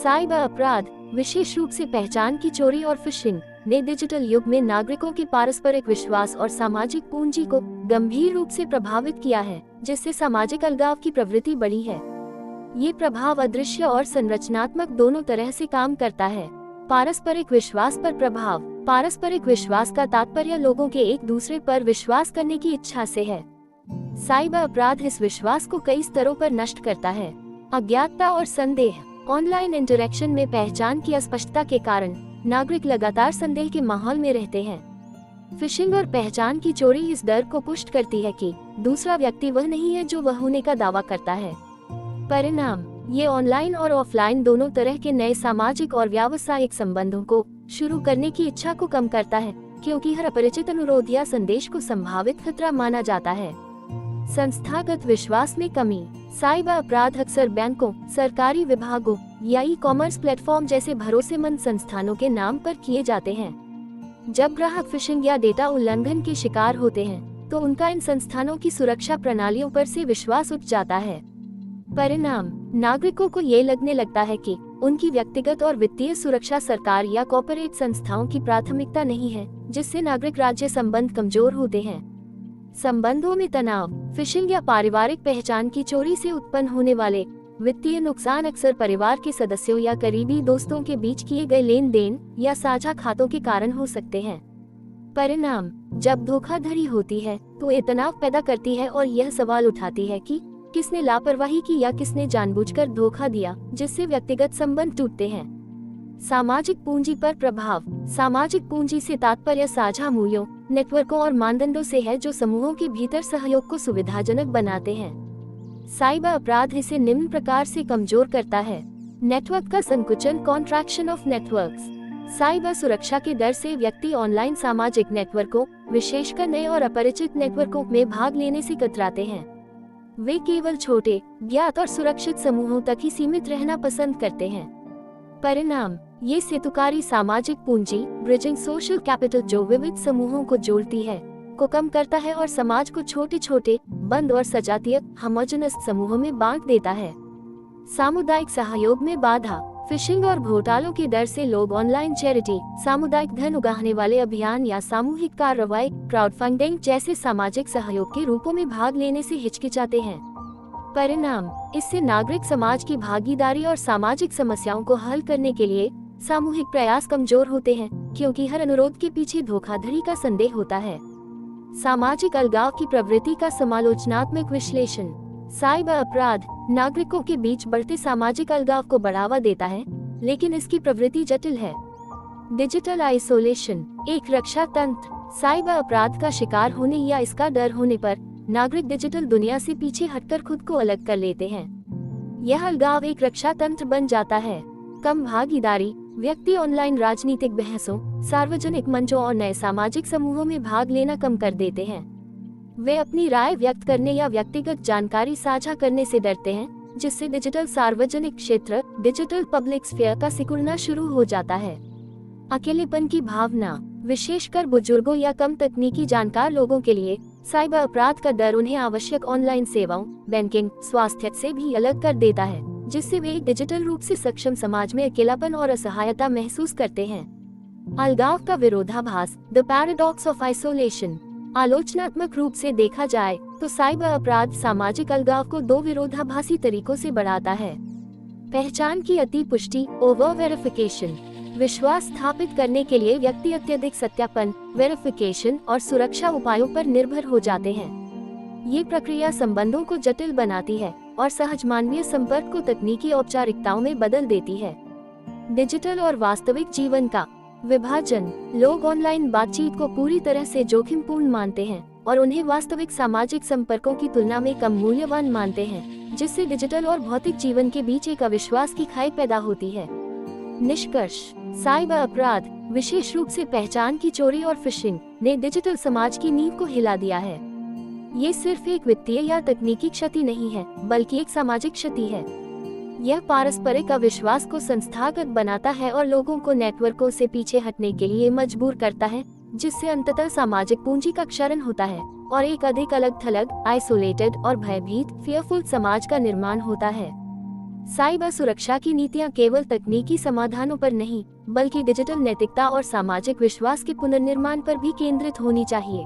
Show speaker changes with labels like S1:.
S1: Cyber अपराध, विशेष रूप से पहचान की चोरी और फिशिंग, ने डिजिटल युग में नागरिकों के पारस्परिक विश्वास और सामाजिक पूंजी को गंभीर रूप से प्रभावित किया है, जिससे सामाजिक अलगाव की प्रवृत्ति बढ़ी है। ये प्रभाव अदृश्य और संरचनात्मक दोनों तरह से काम करता है। पारस्परिक विश्वास पर प्रभाव। पारस्परिक विश्वास का तात्पर्य लोगों के एक दूसरे पर विश्वास करने की इच्छा से है। साइबर अपराध इस विश्वास को कई स्तरों पर नष्ट करता है। अज्ञातता और संदेह। ऑनलाइन इंटरैक्शन में पहचान की अस्पष्टता के कारण नागरिक लगातार संदेह के माहौल में रहते हैं। फिशिंग और पहचान की चोरी इस डर को पुष्ट करती है कि दूसरा व्यक्ति वह नहीं है जो वह होने का दावा करता है। परिणाम, ये ऑनलाइन और ऑफलाइन दोनों तरह के नए सामाजिक और व्यावसायिक संबंधों को शुरू करने की इच्छा को कम करता है, क्योंकि हर अपरिचित अनुरोध या संदेश को संभावित खतरा माना जाता है। संस्थागत विश्वास में कमी। साइबर अपराध अक्सर बैंकों, सरकारी विभागों या ई-कॉमर्स प्लेटफॉर्म जैसे भरोसेमंद संस्थानों के नाम पर किए जाते हैं। जब ग्राहक फिशिंग या डेटा उल्लंघन के शिकार होते हैं, तो उनका इन संस्थानों की सुरक्षा प्रणालियों पर से विश्वास उठ जाता है। परिणाम, नागरिकों को ये लगने लगता है कि उनकी व्यक्तिगत और वित्तीय सुरक्षा सरकार या कॉर्पोरेट संस्थाओं की प्राथमिकता नहीं है, जिससे नागरिक राज्य संबंध कमजोर होते हैं। संबंधों में तनाव। फिशिंग या पारिवारिक पहचान की चोरी से उत्पन्न होने वाले वित्तीय नुकसान अक्सर परिवार के सदस्यों या करीबी दोस्तों के बीच किए गए लेन देन या साझा खातों के कारण हो सकते हैं। परिणाम, जब धोखाधड़ी होती है तो ये तनाव पैदा करती है और यह सवाल उठाती है कि किसने लापरवाही की या किसने जानबूझकर धोखा दिया, जिससे व्यक्तिगत संबंध टूटते हैं। सामाजिक पूंजी पर प्रभाव। सामाजिक पूंजी से तात्पर्य साझा मूल्यों, नेटवर्कों और मानदंडों से है जो समूहों के भीतर सहयोग को सुविधाजनक बनाते हैं। साइबर अपराध इसे निम्न प्रकार से कमजोर करता है। नेटवर्क का संकुचन, कॉन्ट्रैक्शन ऑफ नेटवर्क्स। साइबर सुरक्षा के डर से व्यक्ति ऑनलाइन सामाजिक नेटवर्कों, विशेषकर नए और अपरिचित नेटवर्कों में भाग लेने से कतराते हैं। वे केवल छोटे, ज्ञात और सुरक्षित समूहों तक ही सीमित रहना पसंद करते हैं। परिणाम, ये सेतुकारी सामाजिक पूंजी, ब्रिजिंग सोशल कैपिटल, जो विविध समूहों को जोड़ती है, को कम करता है और समाज को छोटे छोटे, बंद और सजातीय, होमोजेनस समूहों में बांट देता है। सामुदायिक सहयोग में बाधा। फिशिंग और घोटालों के डर से लोग ऑनलाइन चैरिटी, सामुदायिक धन उगाहने वाले अभियान या सामूहिक कार्रवाई, क्राउडफंडिंग जैसे सामाजिक सहयोग के रूपों में भाग लेने से हिचकिचाते हैं। परिणाम, इससे नागरिक समाज की भागीदारी और सामाजिक समस्याओं को हल करने के लिए सामूहिक प्रयास कमजोर होते हैं, क्योंकि हर अनुरोध के पीछे धोखाधड़ी का संदेह होता है। सामाजिक अलगाव की प्रवृत्ति का समालोचनात्मक विश्लेषण। साइबर अपराध नागरिकों के बीच बढ़ते सामाजिक अलगाव को बढ़ावा देता है, लेकिन इसकी प्रवृत्ति जटिल है। डिजिटल आइसोलेशन एक रक्षा तंत्र। साइबर अपराध का शिकार होने या इसका डर होने पर नागरिक डिजिटल दुनिया से पीछे हटकर खुद को अलग कर लेते हैं। यह अलगाव एक रक्षा तंत्र बन जाता है। कम भागीदारी। व्यक्ति ऑनलाइन राजनीतिक बहसों, सार्वजनिक मंचों और नए सामाजिक समूहों में भाग लेना कम कर देते हैं। वे अपनी राय व्यक्त करने या व्यक्तिगत जानकारी साझा करने से डरते हैं, जिससे डिजिटल सार्वजनिक क्षेत्र, डिजिटल पब्लिक स्फीयर का सिकुड़ना शुरू हो जाता है। अकेलेपन की भावना। विशेषकर बुजुर्गों या कम तकनीकी जानकार लोगों के लिए साइबर अपराध का डर उन्हें आवश्यक ऑनलाइन सेवाओं, बैंकिंग, स्वास्थ्य से भी अलग कर देता है, जिससे वे एक डिजिटल रूप से सक्षम समाज में अकेलापन और असहायता महसूस करते हैं। अलगाव का विरोधाभास, द पैराडॉक्स ऑफ आइसोलेशन। आलोचनात्मक रूप से देखा जाए तो साइबर अपराध सामाजिक अलगाव को दो विरोधाभासी तरीकों से बढ़ाता है। पहचान की अति पुष्टि, ओवर वेरिफिकेशन। विश्वास स्थापित करने के लिए व्यक्ति अत्यधिक सत्यापन, वेरिफिकेशन और सुरक्षा उपायों पर निर्भर हो जाते हैं। ये प्रक्रिया संबंधों को जटिल बनाती है और सहज मानवीय संपर्क को तकनीकी औपचारिकताओं में बदल देती है। डिजिटल और वास्तविक जीवन का विभाजन। लोग ऑनलाइन बातचीत को पूरी तरह से जोखिमपूर्ण मानते हैं और उन्हें वास्तविक सामाजिक संपर्कों की तुलना में कम मूल्यवान मानते हैं, जिससे डिजिटल और भौतिक जीवन के बीच एक अविश्वास की खाई पैदा होती है। निष्कर्ष, साइबर अपराध, विशेष रूप से पहचान की चोरी और फिशिंग, ने डिजिटल समाज की नींव को हिला दिया है। ये सिर्फ एक वित्तीय या तकनीकी क्षति नहीं है, बल्कि एक सामाजिक क्षति है। यह पारस्परिक अविश्वास को संस्थागत बनाता है और लोगों को नेटवर्कों से पीछे हटने के लिए मजबूर करता है, जिससे अंततः सामाजिक पूंजी का क्षरण होता है और एक अधिक अलग थलग, आइसोलेटेड और भयभीत, फियरफुल समाज का निर्माण होता है। साइबर सुरक्षा की नीतियां केवल तकनीकी समाधानों पर नहीं, बल्कि डिजिटल नैतिकता और सामाजिक विश्वास के पुनर्निर्माण पर भी केंद्रित होनी चाहिए।